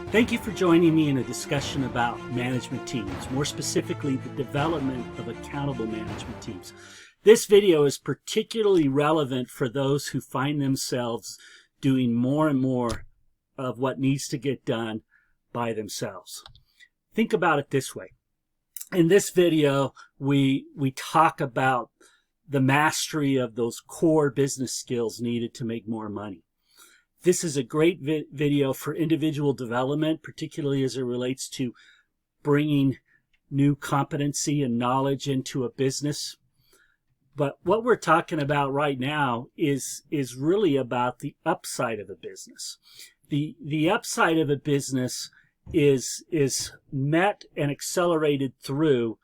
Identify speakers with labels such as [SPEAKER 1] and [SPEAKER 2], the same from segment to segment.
[SPEAKER 1] Thank you for joining me in a discussion about management teams, more specifically the development of accountable management teams. This video is particularly relevant for those who find themselves doing more and more of what needs to get done by themselves. Think about it this way. In this video, we talk about the mastery of those core business skills needed to make more money. This is a great video for individual development, particularly as it relates to bringing new competency and knowledge into a business. But what we're talking about right now is really about the upside of a business. The upside of a business is met and accelerated through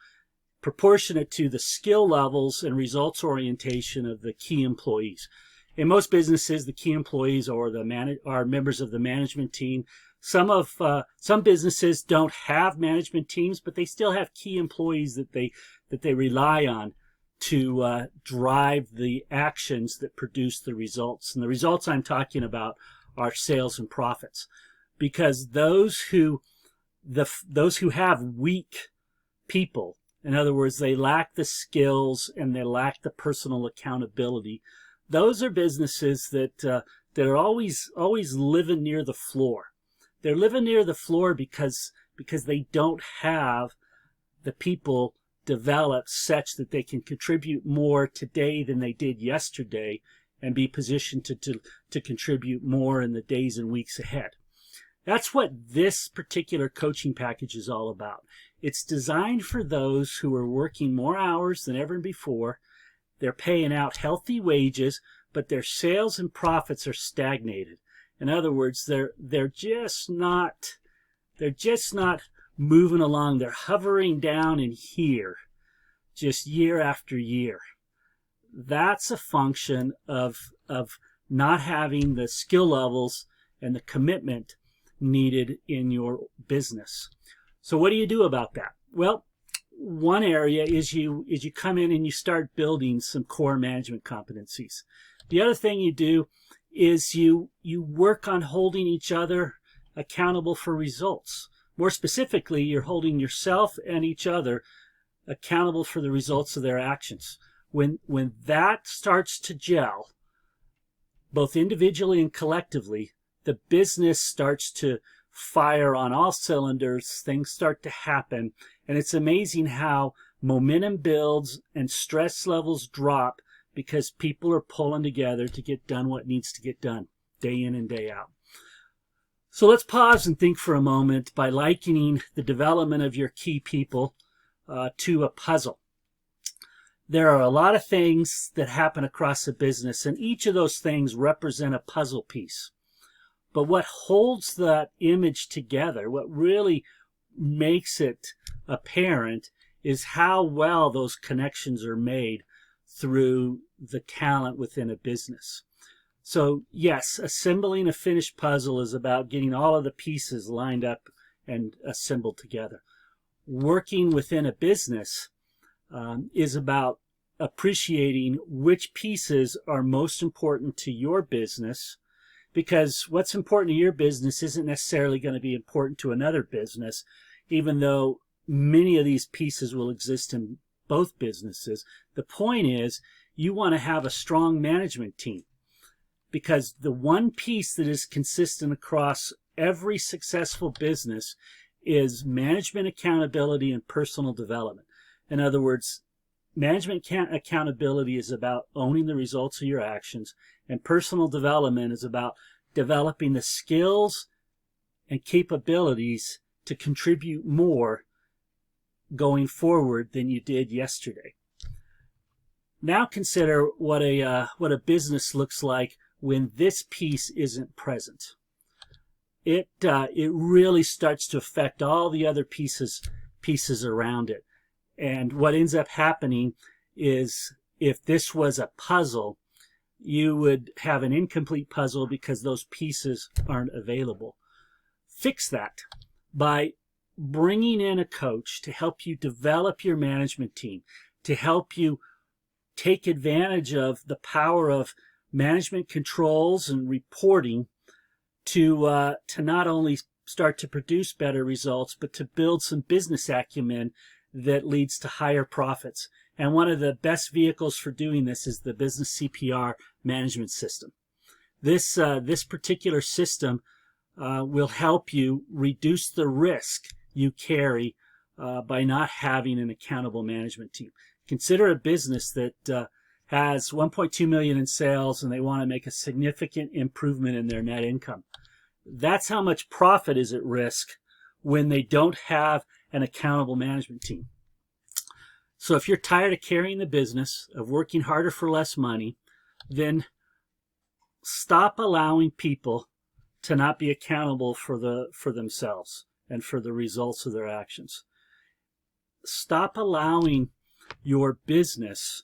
[SPEAKER 1] proportionate to the skill levels and results orientation of the key employees. In most businesses, the key employees are members of the management team. Some businesses don't have management teams, but they still have key employees that they rely on to drive the actions that produce the results. And the results I'm talking about are sales and profits, because those who have weak people, in other words, they lack the skills and they lack the personal accountability. Those are businesses that are always living near the floor. They're living near the floor because they don't have the people developed such that they can contribute more today than they did yesterday and be positioned to contribute more in the days and weeks ahead. That's what this particular coaching package is all about. It's designed for those who are working more hours than ever before. They're paying out healthy wages, but their sales and profits are stagnated. In other words, they're just not moving along. They're hovering down in here, just year after year. That's a function of not having the skill levels and the commitment needed in your business. So what do you do about that? Well, one area is you come in and you start building some core management competencies. The other thing you do is you work on holding each other accountable for results. More specifically, you're holding yourself and each other accountable for the results of their actions. When that starts to gel, both individually and collectively, the business starts to fire on all cylinders, things start to happen, and it's amazing how momentum builds and stress levels drop because people are pulling together to get done what needs to get done day in and day out. So let's pause and think for a moment by likening the development of your key people to a puzzle. There are a lot of things that happen across a business, and each of those things represent a puzzle piece. But what holds that image together, what really makes it apparent, is how well those connections are made through the talent within a business. So yes, assembling a finished puzzle is about getting all of the pieces lined up and assembled together. Working within a business is about appreciating which pieces are most important to your business, because what's important to your business isn't necessarily going to be important to another business, even though many of these pieces will exist in both businesses. The point is, you want to have a strong management team, because the one piece that is consistent across every successful business is management accountability and personal development. In other words, management accountability is about owning the results of your actions, and personal development is about developing the skills and capabilities to contribute more going forward than you did yesterday. Now consider what a business looks like when this piece isn't present. It really starts to affect all the other pieces around it. And what ends up happening is, if this was a puzzle, you would have an incomplete puzzle because those pieces aren't available. Fix that by bringing in a coach to help you develop your management team, to help you take advantage of the power of management controls and reporting to not only start to produce better results, but to build some business acumen that leads to higher profits. And one of the best vehicles for doing this is the business CPR management system. This particular system will help you reduce the risk you carry by not having an accountable management team. Consider a business that has 1.2 million in sales and they want to make a significant improvement in their net income. That's how much profit is at risk when they don't have an accountable management team. So if you're tired of carrying the business, of working harder for less money, then stop allowing people to not be accountable for themselves and for the results of their actions. Stop allowing your business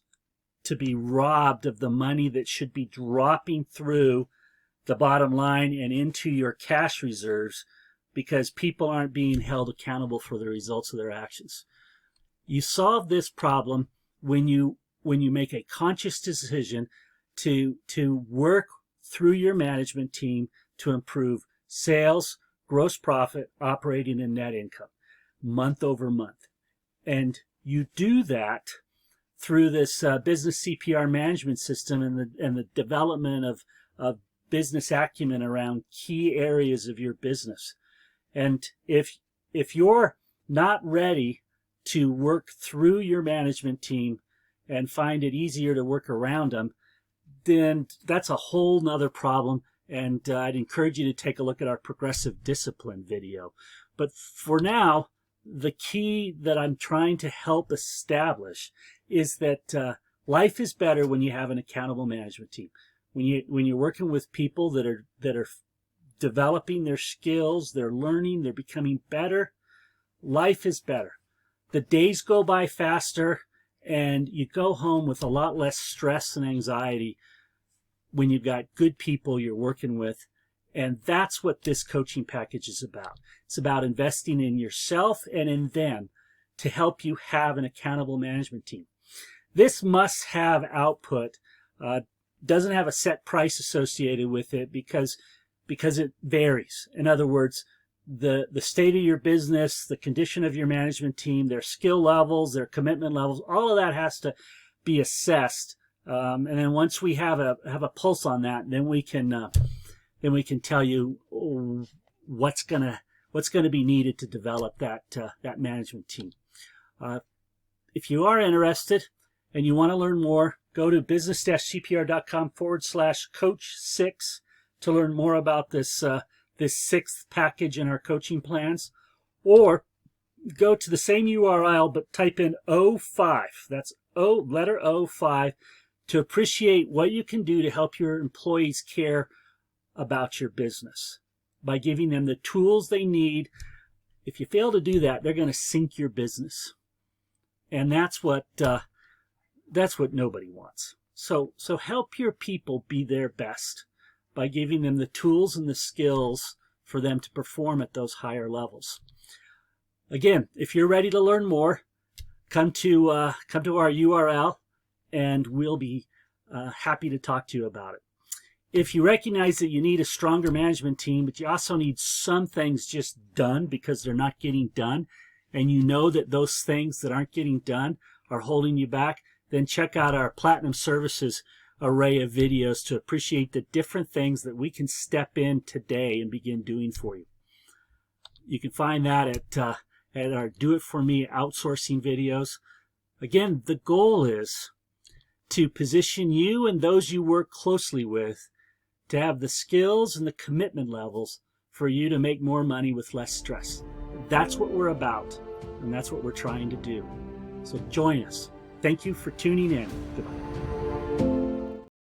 [SPEAKER 1] to be robbed of the money that should be dropping through the bottom line and into your cash reserves because people aren't being held accountable for the results of their actions. You solve this problem when you make a conscious decision to work through your management team to improve sales, gross profit, operating, and net income month over month. And you do that through this business CPR management system and the development of business acumen around key areas of your business. And if you're not ready to work through your management team and find it easier to work around them, then that's a whole nother problem. And I'd encourage you to take a look at our progressive discipline video. But for now, the key that I'm trying to help establish is that life is better when you have an accountable management team. When you're working with people that are developing their skills, they're learning, they're becoming better, life is better. The days go by faster, and you go home with a lot less stress and anxiety when you've got good people you're working with. And that's what this coaching package is about. It's about investing in yourself and in them to help you have an accountable management team. This must-have output doesn't have a set price associated with it because it varies. In other words, the state of your business, the condition of your management team, their skill levels, their commitment levels, all of that has to be assessed. And then once we have a pulse on that, then we can tell you what's gonna be needed to develop that management team. If you are interested and you want to learn more, go to business-cpr.com/coach6 to learn more about this sixth package in our coaching plans, or go to the same URL but type in 05. That's letter O5 to appreciate what you can do to help your employees care about your business by giving them the tools they need. If you fail to do that, they're going to sink your business, and that's what nobody wants. So help your people be their best by giving them the tools and the skills for them to perform at those higher levels. Again, if you're ready to learn more, come to our URL, and we'll be happy to talk to you about it. If you recognize that you need a stronger management team, but you also need some things just done because they're not getting done, and you know that those things that aren't getting done are holding you back, then check out our Platinum Services array of videos to appreciate the different things that we can step in today and begin doing for you. You can find that at our Do It For Me outsourcing videos. Again, the goal is to position you and those you work closely with to have the skills and the commitment levels for you to make more money with less stress. That's what we're about, and that's what we're trying to do. So join us. Thank you for tuning in. Goodbye.